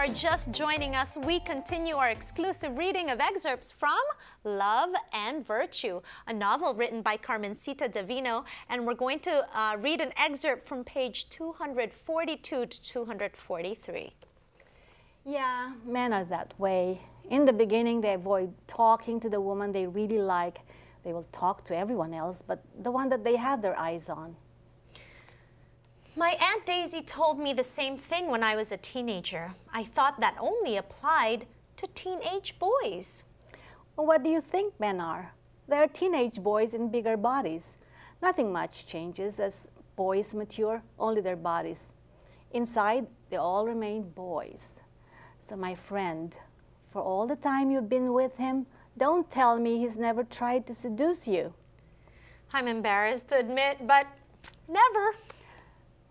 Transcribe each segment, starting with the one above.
are just joining us, we continue our exclusive reading of excerpts from Love and Virtue, a novel written by Carmencita Davino, and we're going to read an excerpt from page 242 to 243. Yeah, men are that way. In the beginning, they avoid talking to the woman they really like. They will talk to everyone else, but the one that they have their eyes on. My Aunt Daisy told me the same thing when I was a teenager. I thought that only applied to teenage boys. Well, what do you think men are? They're teenage boys in bigger bodies. Nothing much changes as boys mature, only their bodies. Inside, they all remain boys. So my friend, for all the time you've been with him, don't tell me he's never tried to seduce you. I'm embarrassed to admit, but never.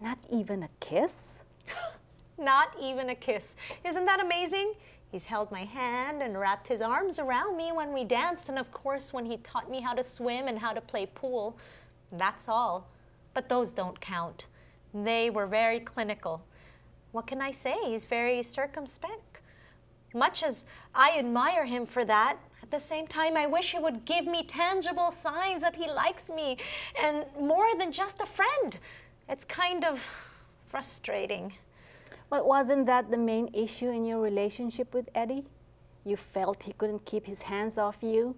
Not even a kiss? Not even a kiss. Isn't that amazing? He's held my hand and wrapped his arms around me when we danced, and of course when he taught me how to swim and how to play pool. That's all. But those don't count. They were very clinical. What can I say? He's very circumspect. Much as I admire him for that, at the same time I wish he would give me tangible signs that he likes me, and more than just a friend. It's kind of frustrating. But wasn't that the main issue in your relationship with Eddie? You felt he couldn't keep his hands off you?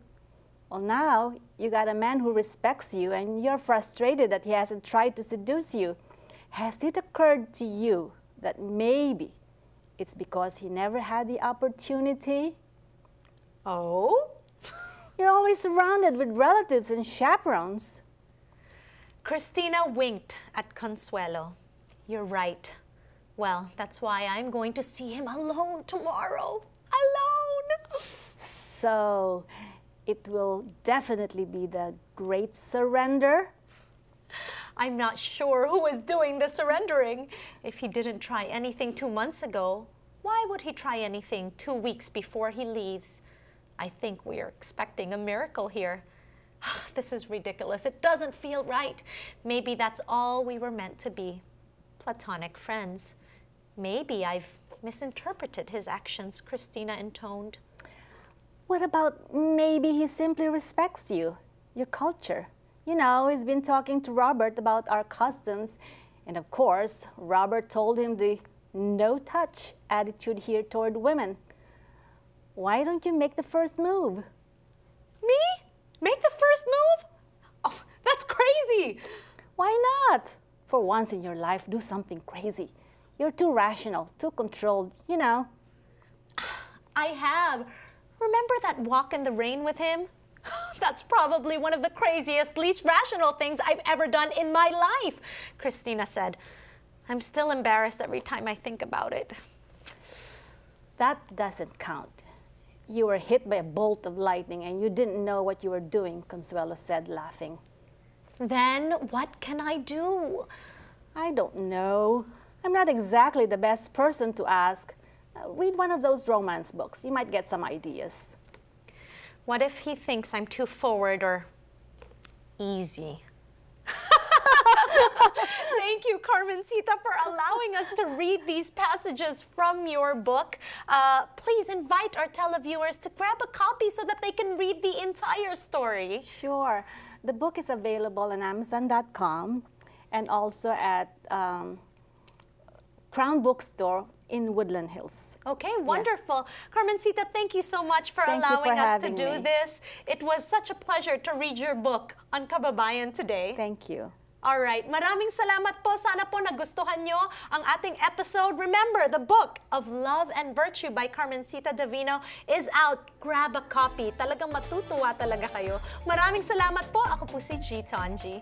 Well, now you got a man who respects you and you're frustrated that he hasn't tried to seduce you. Has it occurred to you that maybe it's because he never had the opportunity? Oh? You're always surrounded with relatives and chaperones. Christina winked at Consuelo. You're right. Well, that's why I'm going to see him alone tomorrow. Alone! So, it will definitely be the great surrender? I'm not sure who is doing the surrendering. If he didn't try anything 2 months ago, why would he try anything 2 weeks before he leaves? I think we are expecting a miracle here. This is ridiculous. It doesn't feel right. Maybe that's all we were meant to be. Platonic friends. Maybe I've misinterpreted his actions, Christina intoned. What about maybe he simply respects you, your culture? You know, he's been talking to Robert about our customs, and of course, Robert told him the no-touch attitude here toward women. Why don't you make the first move? Me? Make the first move? Oh, that's crazy! Why not? For once in your life, do something crazy. You're too rational, too controlled, you know. I have. Remember that walk in the rain with him? That's probably one of the craziest, least rational things I've ever done in my life, Christina said. I'm still embarrassed every time I think about it. That doesn't count. You were hit by a bolt of lightning and you didn't know what you were doing, Consuelo said, laughing. Then what can I do? I don't know. I'm not exactly the best person to ask. Read one of those romance books. You might get some ideas. What if he thinks I'm too forward or easy? Thank you, Carmencita, for allowing us to read these passages from your book. Please invite our televiewers to grab a copy so that they can read the entire story. Sure. The book is available on Amazon.com and also at Crown Bookstore in Woodland Hills. Okay, wonderful. Yeah. Carmencita, thank you so much for allowing us to do this. It was such a pleasure to read your book on Kababayan Today. Thank you. Alright, maraming salamat po. Sana po nagustuhan nyo ang ating episode. Remember, the book of Love and Virtue by Carmencita Davino is out. Grab a copy. Talagang matutuwa talaga kayo. Maraming salamat po. Ako po si G. Tonji.